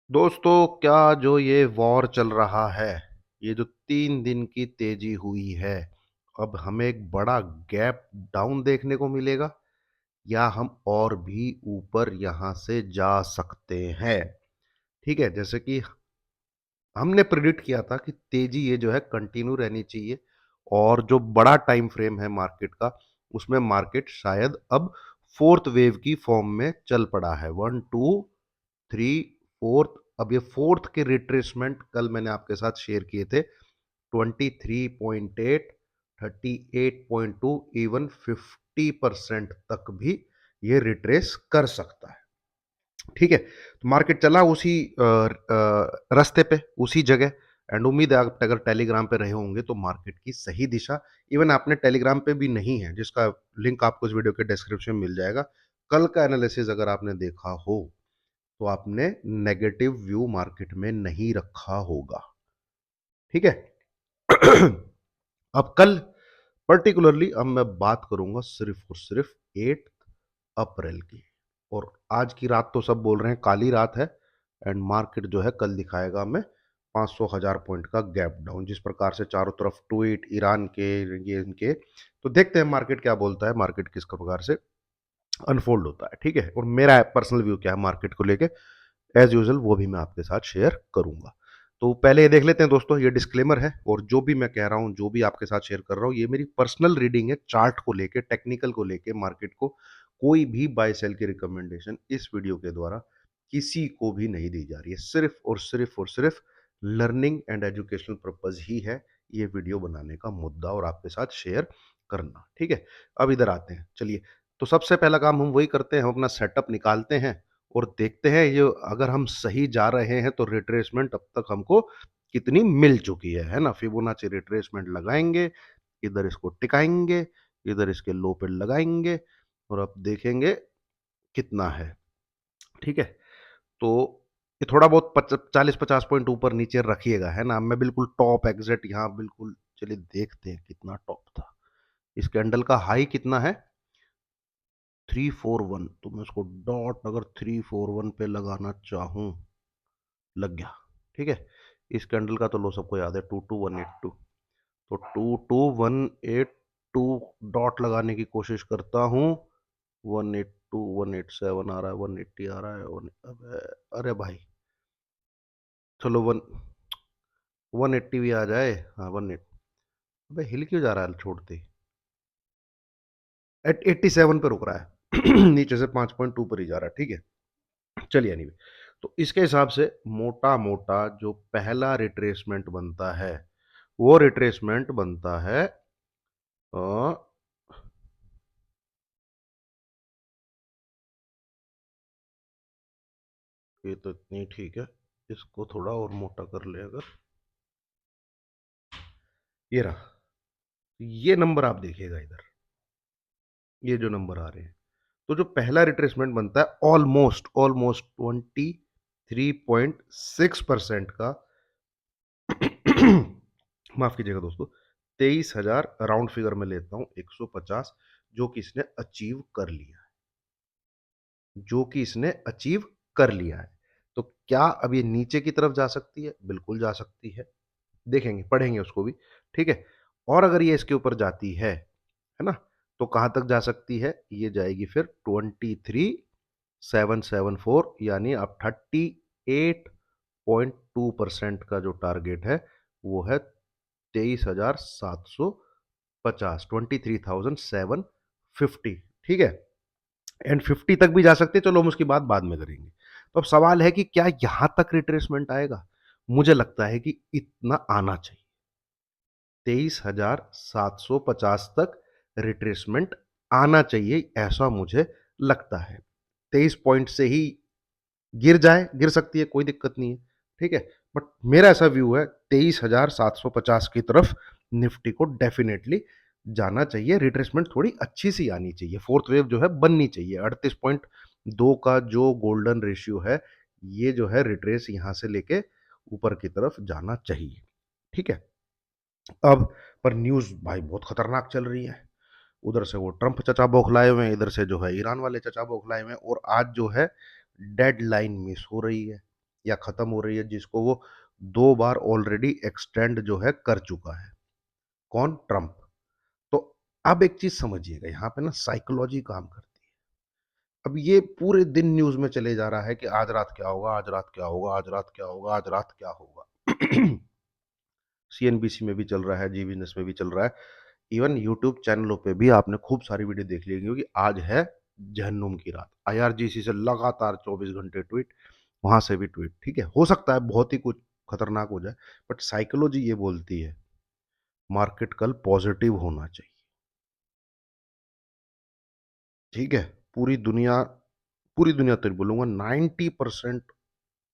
दोस्तों, क्या जो ये वॉर चल रहा है, ये जो 3 दिन की तेजी हुई है, अब हमें एक बड़ा गैप डाउन देखने को मिलेगा या हम और भी ऊपर यहाँ से जा सकते हैं। ठीक है, जैसे कि हमने प्रिडिक्ट किया था कि तेजी ये जो है कंटिन्यू रहनी चाहिए और जो बड़ा टाइम फ्रेम है मार्केट का, उसमें मार्केट शायद अब फोर्थ वेव की फॉर्म में चल पड़ा है। वन टू थ्री फोर्थ, अब ये फोर्थ के रिट्रेसमेंट कल मैंने आपके साथ शेयर किए थे। 23.8, 38.2, इवन 50% तक भी ये रिट्रेस कर सकता है। ठीक है, तो मार्केट चला उसी रास्ते पे, उसी जगह। एंड उम्मीद है आप अगर टेलीग्राम पे रहे होंगे तो मार्केट की सही दिशा, इवन आपने टेलीग्राम पे भी नहीं है, जिसका लिंक आपको इस वीडियो के डिस्क्रिप्शन में मिल जाएगा, कल का एनालिसिस अगर आपने देखा हो तो आपने नेगेटिव व्यू मार्केट में नहीं रखा होगा। ठीक है। अब कल पर्टिकुलरली अब मैं बात करूंगा सिर्फ और सिर्फ 8 अप्रैल की। और आज की रात तो सब बोल रहे हैं काली रात है, एंड मार्केट जो है कल दिखाएगा हमें 500,000 पॉइंट का गैप डाउन। जिस प्रकार से चारों तरफ ट्वीट ईरान के, ये इनके, तो देखते हैं मार्केट क्या बोलता है, मार्केट किस प्रकार से अनफोल्ड होता है। ठीक है, और मेरा पर्सनल व्यू क्या है मार्केट को लेके, एज यूजल वो भी मैं आपके साथ शेयर करूंगा। तो पहले ये देख लेते हैं दोस्तों, ये डिस्क्लेमर है और जो भी मैं कह रहा हूं, जो भी आपके साथ शेयर कर रहा हूं, ये मेरी पर्सनल रीडिंग है। चार्ट को लेके, टेक्निकल को लेके, मार्केट को कोई भी बाय सेल की रिकमेंडेशन इस वीडियो के द्वारा किसी को भी नहीं दी जा रही है। सिर्फ और सिर्फ लर्निंग एंड एजुकेशनल पर्पज ही है ये वीडियो बनाने का मुद्दा और आपके साथ शेयर करना। ठीक है, अब इधर आते हैं, चलिए। तो सबसे पहला काम हम वही करते हैं, हम अपना सेटअप निकालते हैं और देखते हैं ये अगर हम सही जा रहे हैं तो रिट्रेसमेंट अब तक हमको कितनी मिल चुकी है ना। फिबोनाची रिट्रेसमेंट लगाएंगे, इधर इसको टिकाएंगे, इधर इसके लो पे लगाएंगे और अब देखेंगे कितना है। ठीक है, तो ये थोड़ा बहुत 40-50 पॉइंट ऊपर नीचे रखिएगा, है ना। मैं बिल्कुल टॉप एग्जैक्ट यहाँ बिल्कुल, चलिए देखते हैं कितना टॉप था। इस कैंडल का हाई कितना है, 341। तो मैं उसको डॉट अगर 341 पे लगाना चाहूं, लग गया। ठीक है, इस कैंडल का तो लो सबको याद है, 22182। तो 22182 डॉट लगाने की कोशिश करता हूँ। 182, 187 आ रहा है, 180 आ रहा है, अबे, अरे भाई, चलो 180 भी आ जाए। हाँ, 180। अबे हिल क्यों जा रहा है छोड़ते ही, 87 पे रुक रहा है। नीचे से 5.2 पर ही जा रहा है। ठीक है, चलिए एनीवे। तो इसके हिसाब से मोटा मोटा जो पहला रिट्रेसमेंट बनता है, वो रिट्रेसमेंट बनता है अ, ये तो इतनी ठीक है, इसको थोड़ा और मोटा कर ले अगर, ये रहा। ये नंबर आप देखिएगा इधर, ये जो नंबर आ रहे हैं, तो जो पहला रिट्रेसमेंट बनता है ऑलमोस्ट ऑलमोस्ट 23.6% का। माफ कीजिएगा दोस्तों, 23,000 राउंड फिगर में लेता हूं, 150, जो कि इसने अचीव कर लिया है, जो कि इसने अचीव कर लिया है। तो क्या अब ये नीचे की तरफ जा सकती है? बिल्कुल जा सकती है, देखेंगे पढ़ेंगे उसको भी। ठीक है, और अगर ये इसके ऊपर जाती है ना, तो कहां तक जा सकती है? ये जाएगी फिर 23,774, यानी अब 38.2% का जो टारगेट है वो है 23,750, 23,750। ठीक है, एंड 50 तक भी जा सकते हैं, चलो हम उसकी बात बाद में करेंगे। तो अब सवाल है कि क्या यहां तक रिट्रेसमेंट आएगा? मुझे लगता है कि इतना आना चाहिए, 23,750 तक रिट्रेसमेंट आना चाहिए, ऐसा मुझे लगता है। 23 पॉइंट से ही गिर जाए, गिर सकती है, कोई दिक्कत नहीं है। ठीक है, बट मेरा ऐसा व्यू है 23,750 की तरफ निफ्टी को डेफिनेटली जाना चाहिए। रिट्रेसमेंट थोड़ी अच्छी सी आनी चाहिए, फोर्थ वेव जो है बननी चाहिए। 38.2 का जो गोल्डन रेशियो है, ये जो है रिट्रेस यहां से लेके ऊपर की तरफ जाना चाहिए। ठीक है, अब पर न्यूज़ भाई बहुत खतरनाक चल रही है। उधर से वो ट्रंप चचा बौखलाए हुए हैं, इधर से जो है ईरान वाले चचा बौखलाए हुए हैं, और आज जो है डेडलाइन मिस हो रही है। या खत्म हो रही है, जिसको वो 2 बार ऑलरेडी एक्सटेंड जो है कर चुका है। कौन? ट्रम्प। तो अब एक चीज समझिएगा, यहाँ पे ना साइकोलॉजी काम करती है। अब ये पूरे दिन न्यूज में चले जा रहा है कि आज रात क्या होगा, आज रात क्या होगा, आज रात क्या होगा, आज रात क्या होगा। सीएनबीसी में भी चल रहा है, जी बिजनेस में भी चल रहा है, इवन यूट्यूब चैनलों पे भी आपने खूब सारी वीडियो देख ली होगी कि आज है जहन्नुम की रात। आईआरजीसी से लगातार 24 घंटे ट्वीट, वहां से भी ट्वीट। ठीक है, हो सकता है बहुत ही कुछ खतरनाक हो जाए, बट साइकोलॉजी ये बोलती है मार्केट कल पॉजिटिव होना चाहिए। ठीक है, पूरी दुनिया, पूरी दुनिया तो नहीं बोलूंगा, 90%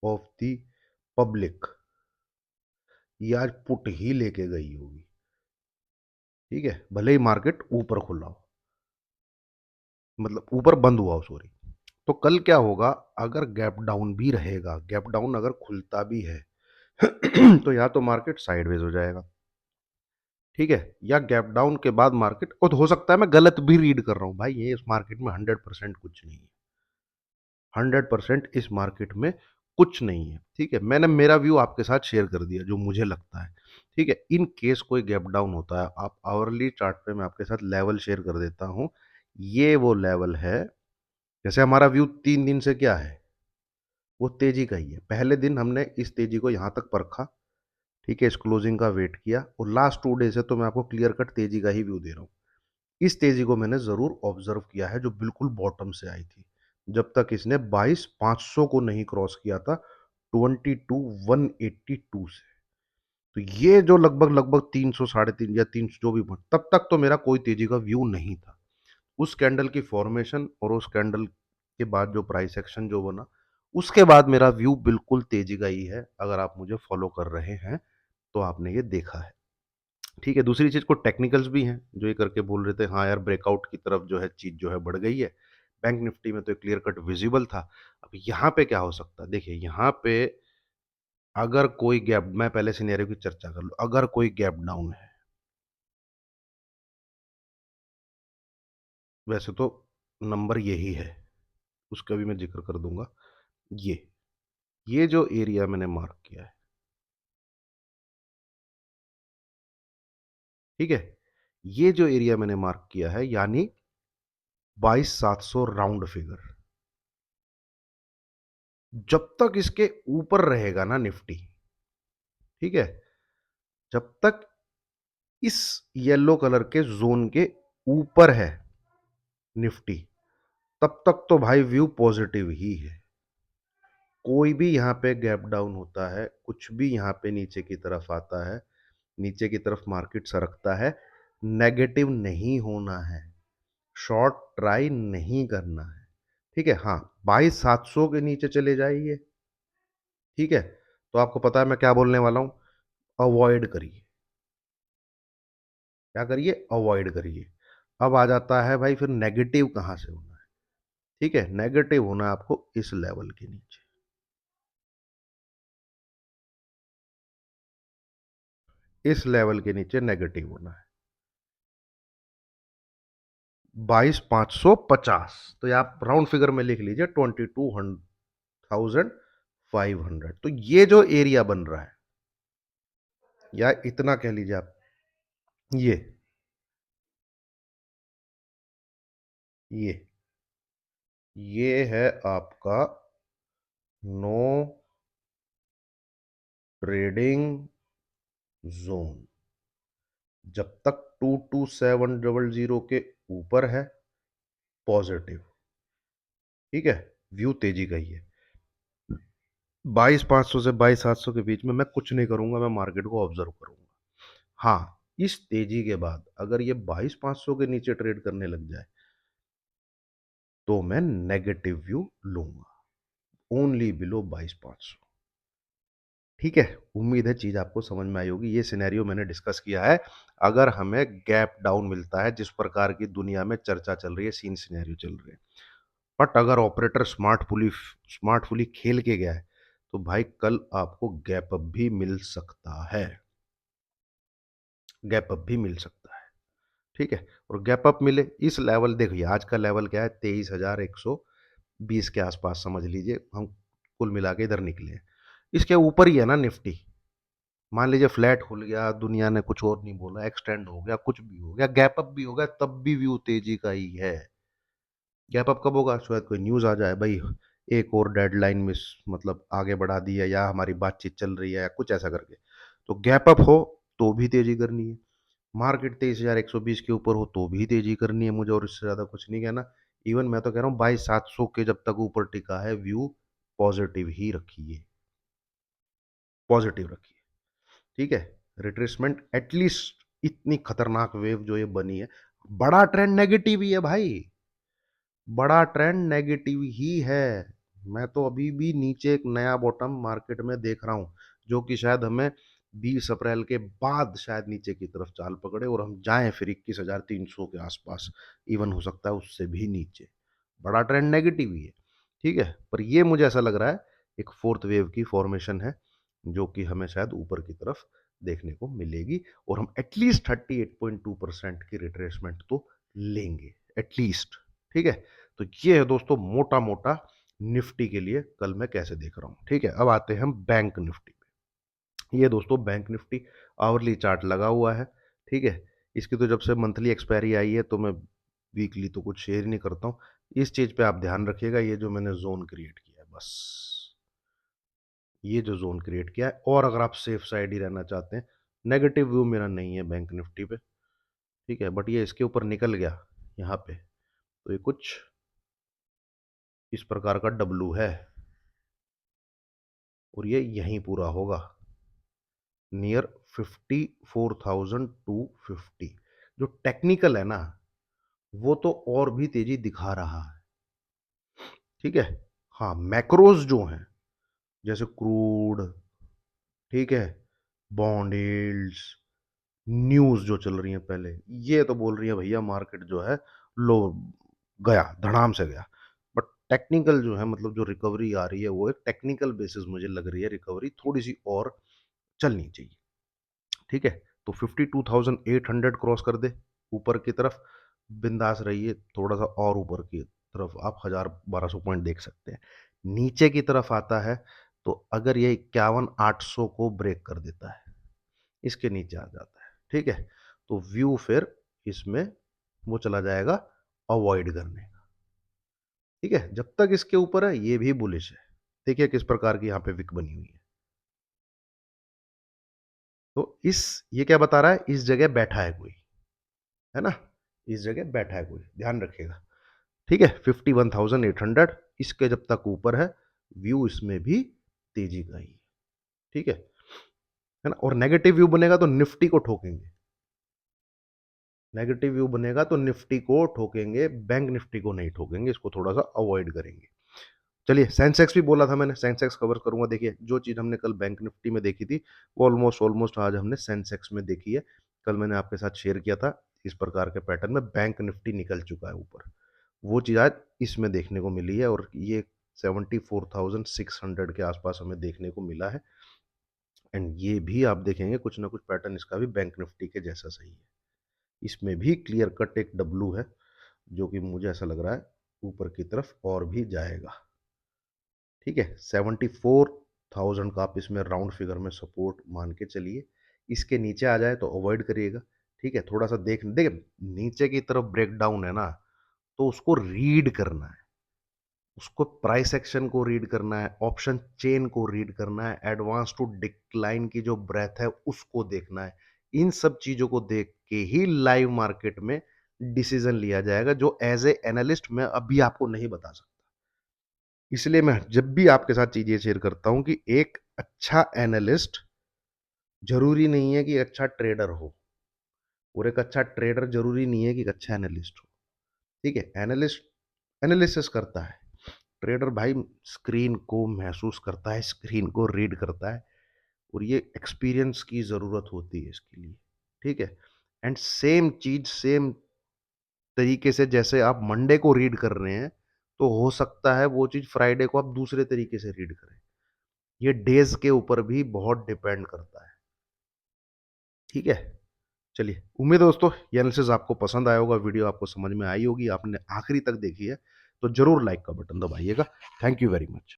ऑफ द पब्लिक ये आज पुट ही लेके गई होगी। ठीक है, भले ही मार्केट ऊपर खुला हो, मतलब ऊपर बंद हुआ हो, सॉरी। तो कल क्या होगा? अगर गैप डाउन भी रहेगा, गैप डाउन अगर खुलता भी है तो या तो मार्केट साइडवेज हो जाएगा, ठीक है, या गैप डाउन के बाद मार्केट, और हो सकता है मैं गलत भी रीड कर रहा हूं भाई, ये इस मार्केट में 100% कुछ नहीं है। 100% इस मार्केट में कुछ नहीं है। ठीक है, मैंने मेरा व्यू आपके साथ शेयर कर दिया जो मुझे लगता है। ठीक है, इन केस कोई गैप डाउन होता है, आप आवरली चार्ट पे मैं आपके साथ लेवल शेयर कर देता हूं। ये वो लेवल है, जैसे हमारा व्यू 3 दिन से क्या है, वो तेजी का ही है। पहले दिन हमने इस तेजी को यहां तक परखा, ठीक है, इस क्लोजिंग का वेट किया, और लास्ट 2 डे से तो मैं आपको क्लियर कट तेजी का ही व्यू दे रहा हूं। इस तेजी को मैंने जरूर ऑब्जर्व किया है, जो बिल्कुल बॉटम से आई थी, जब तक इसने 22,500 को नहीं क्रॉस किया था, 22,182 से। तो ये जो लगभग लगभग 300, 350 या 300 जो भी, तब तक तो मेरा कोई तेजी का व्यू नहीं था। उस कैंडल की फॉर्मेशन और उस कैंडल के बाद जो प्राइस एक्शन जो बना, उसके बाद मेरा व्यू बिल्कुल तेजी का ही है। अगर आप मुझे फॉलो कर रहे हैं तो आपने ये देखा है। ठीक है, दूसरी चीज को टेक्निकल्स भी हैं जो ये करके बोल रहे थे हाँ यार ब्रेकआउट की तरफ जो है चीज जो है बढ़ गई है। बैंक निफ्टी में तो क्लियर कट विजिबल था। अब यहाँ पे क्या हो सकता है? देखिए यहाँ पे अगर कोई गैप, मैं पहले सिनेरियो की चर्चा कर लूं, अगर कोई गैप डाउन है, वैसे तो नंबर यही है, उसका भी मैं जिक्र कर दूंगा। ये जो एरिया मैंने मार्क किया है, ठीक है, ये जो एरिया मैंने मार्क किया है, यानी 22,700 राउंड फिगर, जब तक इसके ऊपर रहेगा ना निफ्टी, ठीक है, जब तक इस येलो कलर के जोन के ऊपर है निफ्टी, तब तक तो भाई व्यू पॉजिटिव ही है। कोई भी यहां पे गैप डाउन होता है, कुछ भी यहां पे नीचे की तरफ आता है, नीचे की तरफ मार्केट सरकता है, नेगेटिव नहीं होना है, शॉर्ट ट्राई नहीं करना है। ठीक है, हाँ, 22,700 के नीचे चले जाइए, ठीक है, तो आपको पता है मैं क्या बोलने वाला हूं, अवॉइड करिए। क्या करिए? अवॉइड करिए। अब आ जाता है भाई फिर नेगेटिव कहां से होना है। ठीक है, नेगेटिव होना है आपको इस लेवल के नीचे, इस लेवल के नीचे नेगेटिव होना है 22,550। तो ये आप राउंड फिगर में लिख लीजिए 22,500। तो ये जो एरिया बन रहा है, या इतना कह लीजिए आप, ये ये ये है आपका नो ट्रेडिंग जोन। जब तक 22700 के ऊपर है, पॉजिटिव, ठीक है, व्यू तेजी का ही है। 22,500 से 22,700 के बीच में मैं कुछ नहीं करूंगा, मैं मार्केट को ऑब्जर्व करूंगा। हाँ, इस तेजी के बाद अगर ये 22,500 के नीचे ट्रेड करने लग जाए, तो मैं नेगेटिव व्यू लूंगा, ओनली बिलो 22,500। ठीक है, उम्मीद है चीज आपको समझ में आई होगी। ये सिनेरियो मैंने डिस्कस किया है, अगर हमें गैप डाउन मिलता है, जिस प्रकार की दुनिया में चर्चा चल रही है, सीन सिनेरियो चल रही है, बट अगर ऑपरेटर स्मार्टफुली खेल के गया है, तो भाई कल आपको गैप अप भी मिल सकता है, गैप अप भी मिल सकता है। ठीक है, और गैप अप मिले इस लेवल, देखिए आज का लेवल क्या है, 23,120 के आसपास समझ लीजिए हम, कुल मिला के इधर निकले हैं। इसके ऊपर ही है ना निफ्टी। मान लीजिए फ्लैट खुल गया, दुनिया ने कुछ और नहीं बोला, एक्सटेंड हो गया, कुछ भी हो गया, गैप अप भी हो गया, तब भी व्यू तेजी का ही है। गैप अप कब होगा? शायद कोई न्यूज़ आ जाए भाई, एक और डेडलाइन मिस, मतलब आगे बढ़ा दी है, या हमारी बातचीत चल रही है, या कुछ ऐसा करके। तो गैप अप हो तो भी तेजी करनी है। मार्केट 23,120 के ऊपर हो तो भी तेजी करनी है मुझे, और इससे ज़्यादा कुछ नहीं कहना। इवन मैं तो कह रहा हूँ 22,700 के जब तक ऊपर टिका है, व्यू पॉजिटिव ही रखिए, पॉजिटिव रखिए। ठीक है। रिट्रेसमेंट एटलीस्ट, इतनी खतरनाक वेव जो ये बनी है, बड़ा ट्रेंड नेगेटिव ही है भाई, बड़ा ट्रेंड नेगेटिव ही है। मैं तो अभी भी नीचे एक नया बॉटम मार्केट में देख रहा हूं, जो कि शायद हमें 20 अप्रैल के बाद शायद नीचे की तरफ चाल पकड़े और हम जाएं फिर 21,300 के आसपास, इवन हो सकता है उससे भी नीचे। बड़ा ट्रेंड नेगेटिव ही है। ठीक है, पर ये मुझे ऐसा लग रहा है एक फोर्थ वेव की फॉर्मेशन है, जो कि हमें शायद ऊपर की तरफ देखने को मिलेगी, और हम एटलीस्ट 38.2% की रिट्रेसमेंट तो लेंगे एटलीस्ट। ठीक है। तो ये है दोस्तों मोटा मोटा निफ्टी के लिए कल मैं कैसे देख रहा हूं। ठीक है, अब आते हैं हम बैंक निफ्टी पे। ये दोस्तों बैंक निफ्टी आवरली चार्ट लगा हुआ है। ठीक है। इसकी तो जब से मंथली एक्सपायरी आई है तो मैं वीकली तो कुछ शेयर ही नहीं करता हूँ। इस चीज पे आप ध्यान रखिएगा, ये जो मैंने जोन क्रिएट किया है, बस ये जो जोन क्रिएट किया है, और अगर आप सेफ साइड ही रहना चाहते हैं, नेगेटिव व्यू मेरा नहीं है बैंक निफ्टी पे। ठीक है, बट ये इसके ऊपर निकल गया यहाँ पे, तो ये कुछ इस प्रकार का डब्लू है, और ये यहीं पूरा होगा नियर 54,250। जो टेक्निकल है ना, वो तो और भी तेजी दिखा रहा है। ठीक है। हाँ, मैक्रोज जो हैं, जैसे क्रूड, ठीक है, बॉन्ड यील्ड्स, न्यूज जो चल रही है पहले, ये तो बोल रही है भैया मार्केट जो है लो गया, धड़ाम से गया। बट टेक्निकल जो है, मतलब जो रिकवरी आ रही है, वो एक टेक्निकल बेसिस मुझे लग रही है रिकवरी थोड़ी सी और चलनी चाहिए। ठीक है। तो 52,800 क्रॉस कर दे ऊपर की तरफ, बिंदास रहिए, थोड़ा सा और ऊपर की तरफ आप 1,000-1,200 पॉइंट देख सकते हैं। नीचे की तरफ आता है तो अगर ये 51,800 को ब्रेक कर देता है, इसके नीचे आ जाता है, ठीक है, तो व्यू फिर इसमें वो चला जाएगा अवॉइड करने का। ठीक है, जब तक इसके ऊपर है ये भी बुलिश है। देखिए किस प्रकार की यहाँ पे विक बनी हुई है। तो इस ये क्या बता रहा है, इस जगह बैठा है कोई, है ना, इस जगह बैठा है कोई, ध्यान रखिएगा। ठीक है, 51,800 इसके जब तक ऊपर है, व्यू इसमें भी तेजी का ही। ठीक है ना, और नेगेटिव व्यू बनेगा तो निफ्टी को ठोकेंगे, नेगेटिव व्यू बनेगा तो निफ्टी को ठोकेंगे, बैंक निफ्टी को नहीं ठोकेंगे, इसको थोड़ा सा अवॉइड करेंगे। चलिए, सेंसेक्स भी बोला था मैंने, सेंसेक्स कवर करूंगा। देखिए जो चीज हमने कल बैंक निफ्टी में देखी थी, वो ऑलमोस्ट ऑलमोस्ट आज हमने सेंसेक्स में देखी है। कल मैंने आपके साथ शेयर किया था इस प्रकार के पैटर्न में बैंक निफ्टी निकल चुका है ऊपर, वो चीज आज इसमें देखने को मिली है, और ये 74,600 के आसपास हमें देखने को मिला है। एंड ये भी आप देखेंगे कुछ ना कुछ पैटर्न इसका भी बैंक निफ्टी के जैसा सही है। इसमें भी क्लियर कट एक डब्लू है, जो कि मुझे ऐसा लग रहा है ऊपर की तरफ और भी जाएगा। ठीक है, 74,000 का आप इसमें राउंड फिगर में सपोर्ट मान के चलिए। इसके नीचे आ जाए तो अवॉइड करिएगा। ठीक है, थोड़ा सा देखिए नीचे की तरफ ब्रेकडाउन है ना, तो उसको रीड करना है, उसको प्राइस एक्शन को रीड करना है, ऑप्शन चेन को रीड करना है, एडवांस टू डिक्लाइन की जो ब्रेथ है उसको देखना है। इन सब चीजों को देख के ही लाइव मार्केट में डिसीजन लिया जाएगा, जो एज ए एनालिस्ट मैं अभी आपको नहीं बता सकता। इसलिए मैं जब भी आपके साथ चीजें शेयर करता हूं कि एक अच्छा एनालिस्ट जरूरी नहीं है कि अच्छा ट्रेडर हो, और एक अच्छा ट्रेडर जरूरी नहीं है कि एक अच्छा एनालिस्ट हो। ठीक है, एनालिस्ट एनालिसिस करता है, ट्रेडर भाई स्क्रीन को महसूस करता है, स्क्रीन को रीड करता है, और ये एक्सपीरियंस की ज़रूरत होती है इसके लिए। ठीक है, एंड सेम चीज सेम तरीके से जैसे आप मंडे को रीड कर रहे हैं, तो हो सकता है वो चीज़ फ्राइडे को आप दूसरे तरीके से रीड करें। ये डेज के ऊपर भी बहुत डिपेंड करता है। ठीक है, चलिए, उम्मीद है दोस्तों ये एनालिसिस आपको पसंद आया होगा, वीडियो आपको समझ में आई होगी, आपने आखिरी तक देखी है तो जरूर लाइक का बटन दबाइएगा। Thank you very much.